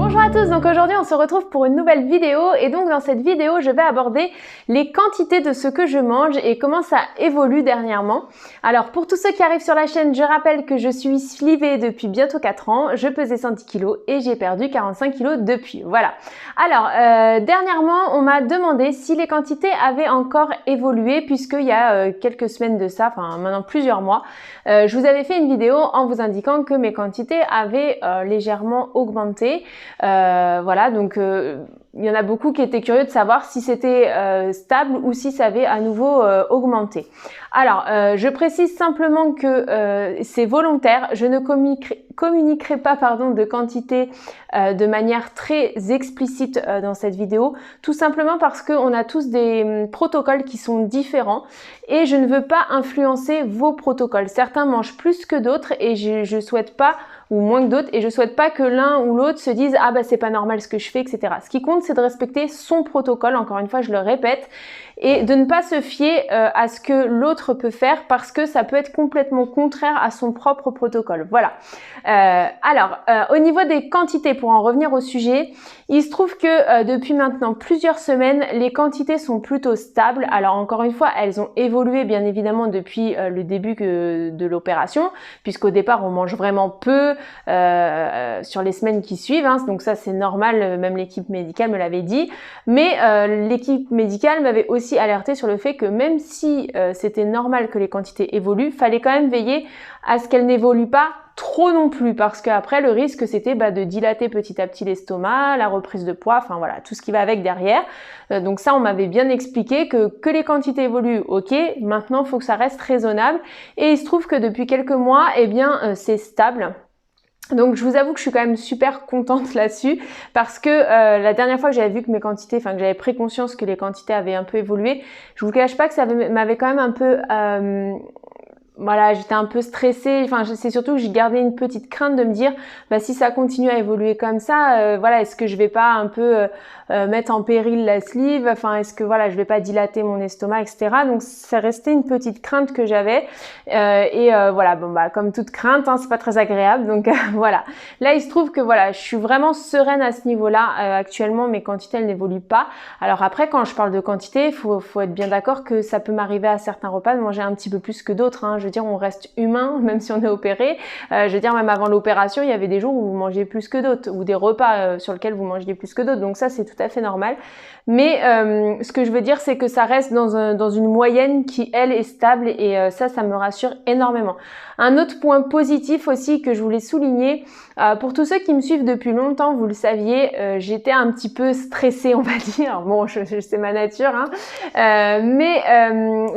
Bonjour à tous, donc aujourd'hui on se retrouve pour une nouvelle vidéo et donc dans cette vidéo je vais aborder les quantités de ce que je mange et comment ça évolue dernièrement. Alors pour tous ceux qui arrivent sur la chaîne, je rappelle que je suis slivée depuis bientôt 4 ans, je pesais 110 kg et j'ai perdu 45 kg depuis, voilà. Alors dernièrement on m'a demandé si les quantités avaient encore évolué puisqu'il y a quelques semaines de ça, enfin maintenant plusieurs mois, je vous avais fait une vidéo en vous indiquant que mes quantités avaient légèrement augmenté. Voilà, donc il y en a beaucoup qui étaient curieux de savoir si c'était stable ou si ça avait à nouveau augmenté. Alors, je précise simplement que c'est volontaire, je ne communiquerai pas de quantité de manière très explicite dans cette vidéo, tout simplement parce qu'on a tous des protocoles qui sont différents et je ne veux pas influencer vos protocoles. Certains mangent plus que d'autres et je souhaite pas, ou moins que d'autres, et je souhaite pas que l'un ou l'autre se dise ah bah c'est pas normal ce que je fais, etc. Ce qui compte c'est de respecter son protocole, encore une fois je le répète, et de ne pas se fier à ce que l'autre peut faire parce que ça peut être complètement contraire à son propre protocole. Voilà. Au niveau des quantités, pour en revenir au sujet, il se trouve que depuis maintenant plusieurs semaines, les quantités sont plutôt stables. Alors encore une fois, elles ont évolué bien évidemment depuis le début de l'opération, puisqu'au départ on mange vraiment peu sur les semaines qui suivent, hein, donc ça c'est normal, même l'équipe médicale me l'avait dit, mais l'équipe médicale m'avait aussi alerté sur le fait que même si c'était normal que les quantités évoluent, fallait quand même veiller à ce qu'elles n'évoluent pas trop non plus, parce qu'après le risque c'était de dilater petit à petit l'estomac, la reprise de poids, enfin voilà, tout ce qui va avec derrière. Donc ça on m'avait bien expliqué que les quantités évoluent, ok, maintenant il faut que ça reste raisonnable, et il se trouve que depuis quelques mois, eh bien c'est stable. Donc je vous avoue que je suis quand même super contente là-dessus parce que la dernière fois que j'avais vu que mes quantités, enfin que j'avais pris conscience que les quantités avaient un peu évolué, je vous cache pas que ça m'avait quand même un peu voilà, j'étais un peu stressée, enfin c'est surtout que j'ai gardé une petite crainte de me dire si ça continue à évoluer comme ça, voilà, est-ce que je vais pas un peu mettre en péril la sleeve, enfin est-ce que voilà, je vais pas dilater mon estomac, etc. Donc ça restait une petite crainte que j'avais voilà, comme toute crainte, hein, c'est pas très agréable, donc voilà. Là il se trouve que voilà, je suis vraiment sereine à ce niveau-là. Actuellement mes quantités elles n'évoluent pas. Alors après quand je parle de quantité, faut être bien d'accord que ça peut m'arriver à certains repas de manger un petit peu plus que d'autres, hein. Je veux dire, on reste humain même si on est opéré. Je veux dire, même avant l'opération, il y avait des jours où vous mangez plus que d'autres, ou des repas sur lesquels vous mangiez plus que d'autres. Donc ça, c'est tout à fait normal. Mais ce que je veux dire, c'est que ça reste dans une moyenne qui, elle, est stable, et ça me rassure énormément. Un autre point positif aussi que je voulais souligner, pour tous ceux qui me suivent depuis longtemps, vous le saviez, j'étais un petit peu stressée, on va dire. Bon, c'est ma nature, hein.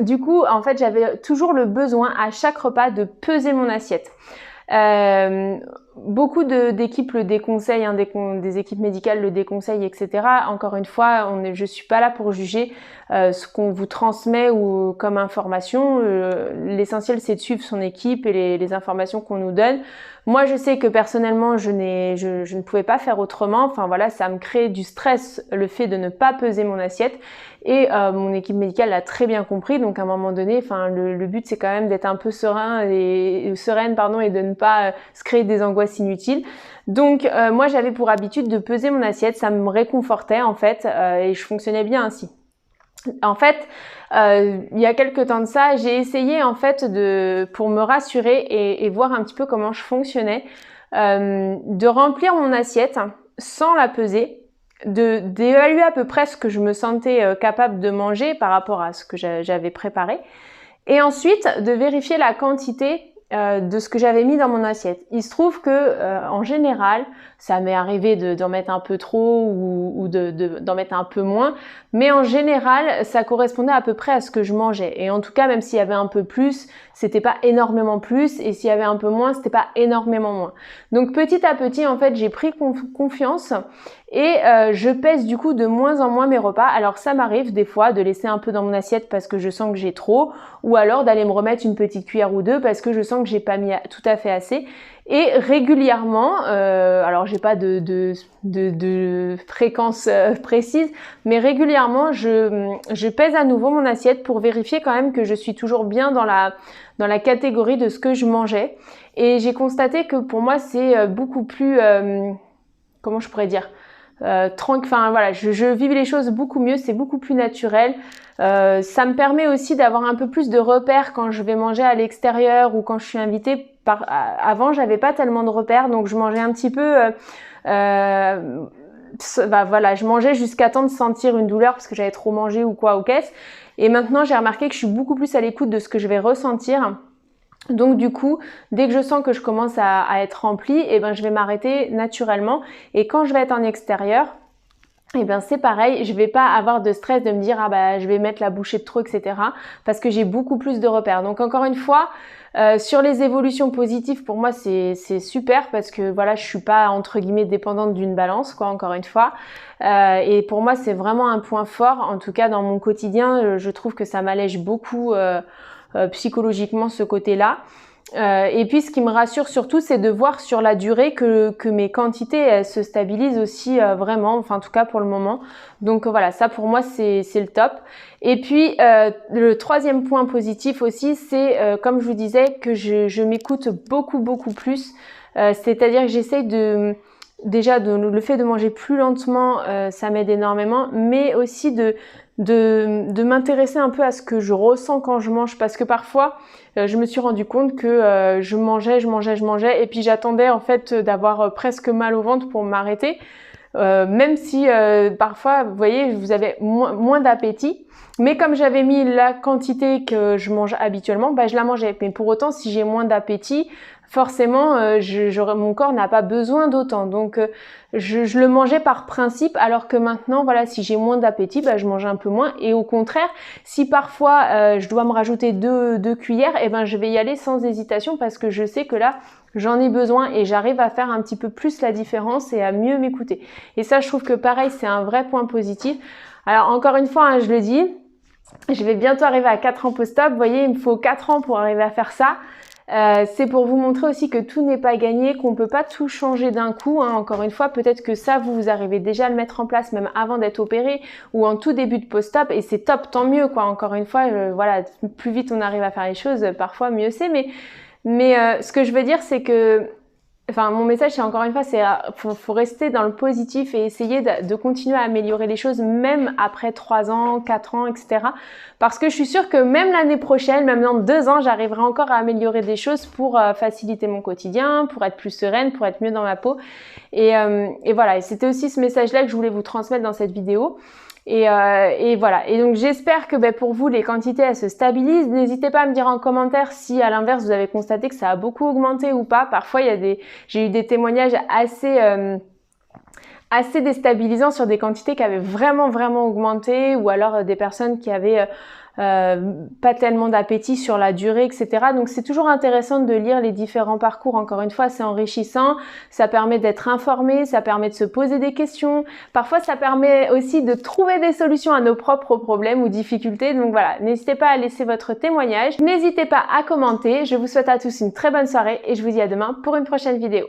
Du coup, en fait, j'avais toujours le besoin à chaque repas de peser mon assiette. Beaucoup d'équipes le déconseillent, hein, des équipes médicales le déconseillent, etc. Encore une fois, je suis pas là pour juger ce qu'on vous transmet ou comme information. L'essentiel c'est de suivre son équipe et les informations qu'on nous donne. Moi je sais que personnellement je ne pouvais pas faire autrement. Enfin voilà, ça me crée du stress le fait de ne pas peser mon assiette, et mon équipe médicale l'a très bien compris. Donc à un moment donné, le but c'est quand même d'être un peu sereine et de ne pas se créer des angoisses inutiles. Donc moi j'avais pour habitude de peser mon assiette, ça me réconfortait en fait, et je fonctionnais bien ainsi. En fait, il y a quelques temps de ça, j'ai essayé en fait pour me rassurer et voir un petit peu comment je fonctionnais, de remplir mon assiette sans la peser, d'évaluer à peu près ce que je me sentais capable de manger par rapport à ce que j'avais préparé, et ensuite de vérifier la quantité de ce que j'avais mis dans mon assiette. Il se trouve que en général, ça m'est arrivé d'en mettre un peu trop ou d'en mettre un peu moins, mais en général, ça correspondait à peu près à ce que je mangeais. Et en tout cas, même s'il y avait un peu plus, c'était pas énormément plus, et s'il y avait un peu moins, c'était pas énormément moins. Donc petit à petit, en fait, j'ai pris confiance, et je pèse du coup de moins en moins mes repas. Alors ça m'arrive des fois de laisser un peu dans mon assiette parce que je sens que j'ai trop, ou alors d'aller me remettre une petite cuillère ou deux parce que je sens que j'ai pas mis tout à fait assez. Et régulièrement, alors j'ai pas de fréquence précise, mais régulièrement je pèse à nouveau mon assiette pour vérifier quand même que je suis toujours bien dans la catégorie de ce que je mangeais. Et j'ai constaté que pour moi c'est beaucoup plus comment je pourrais dire, tranquille, enfin voilà, je vis les choses beaucoup mieux, c'est beaucoup plus naturel. Ça me permet aussi d'avoir un peu plus de repères quand je vais manger à l'extérieur ou quand je suis invitée. Avant, j'avais pas tellement de repères, donc je mangeais un petit peu. Voilà, je mangeais jusqu'à temps de sentir une douleur parce que j'avais trop mangé ou quoi ou qu'est-ce. Et maintenant, j'ai remarqué que je suis beaucoup plus à l'écoute de ce que je vais ressentir. Donc du coup, dès que je sens que je commence à être remplie, eh ben je vais m'arrêter naturellement. Et quand je vais être en extérieur, eh bien c'est pareil, je vais pas avoir de stress de me dire ah bah je vais mettre la bouchée de trop, etc. parce que j'ai beaucoup plus de repères. Donc encore une fois, sur les évolutions positives, pour moi c'est super parce que voilà, je suis pas entre guillemets dépendante d'une balance, quoi, encore une fois. Et pour moi c'est vraiment un point fort. En tout cas dans mon quotidien, je trouve que ça m'allège beaucoup psychologiquement ce côté-là. Et puis ce qui me rassure surtout, c'est de voir sur la durée que mes quantités elles se stabilisent aussi vraiment, enfin en tout cas pour le moment. Donc voilà, ça pour moi c'est le top. Et puis le troisième point positif aussi, c'est comme je vous disais que je m'écoute beaucoup plus. C'est-à-dire que j'essaye de déjà le fait de manger plus lentement, ça m'aide énormément, mais aussi de m'intéresser un peu à ce que je ressens quand je mange, parce que parfois je me suis rendu compte que je mangeais et puis j'attendais en fait d'avoir presque mal au ventre pour m'arrêter, même si parfois vous voyez vous avez moins d'appétit, mais comme j'avais mis la quantité que je mange habituellement, bah je la mangeais. Mais pour autant, si j'ai moins d'appétit, forcément mon corps n'a pas besoin d'autant, donc je le mangeais par principe, alors que maintenant voilà, si j'ai moins d'appétit, bah je mange un peu moins. Et au contraire, si parfois je dois me rajouter deux cuillères, et ben je vais y aller sans hésitation parce que je sais que là j'en ai besoin et j'arrive à faire un petit peu plus la différence et à mieux m'écouter. Et ça, je trouve que pareil, c'est un vrai point positif. Alors encore une fois, hein, je le dis, je vais bientôt arriver à 4 ans post-op. Vous voyez, il me faut 4 ans pour arriver à faire ça. C'est pour vous montrer aussi que tout n'est pas gagné, qu'on peut pas tout changer d'un coup, hein. Encore une fois, peut-être que ça, vous arrivez déjà à le mettre en place même avant d'être opéré ou en tout début de post-op, et c'est top, tant mieux, quoi. Encore une fois, voilà, plus vite on arrive à faire les choses, parfois mieux c'est. Mais ce que je veux dire, c'est que enfin, mon message, c'est encore une fois, c'est faut rester dans le positif et essayer de continuer à améliorer les choses, même après 3 ans, 4 ans, etc. Parce que je suis sûre que même l'année prochaine, même dans 2 ans, j'arriverai encore à améliorer des choses pour faciliter mon quotidien, pour être plus sereine, pour être mieux dans ma peau. Et voilà, et c'était aussi ce message-là que je voulais vous transmettre dans cette vidéo. Et voilà. Et donc j'espère que pour vous les quantités elles se stabilisent. N'hésitez pas à me dire en commentaire si à l'inverse vous avez constaté que ça a beaucoup augmenté ou pas. Parfois j'ai eu des témoignages assez déstabilisants sur des quantités qui avaient vraiment augmenté, ou alors des personnes qui avaient pas tellement d'appétit sur la durée, etc. Donc c'est toujours intéressant de lire les différents parcours. Encore une fois, c'est enrichissant, ça permet d'être informé, ça permet de se poser des questions. Parfois, ça permet aussi de trouver des solutions à nos propres problèmes ou difficultés. Donc voilà, n'hésitez pas à laisser votre témoignage, n'hésitez pas à commenter. Je vous souhaite à tous une très bonne soirée et je vous dis à demain pour une prochaine vidéo.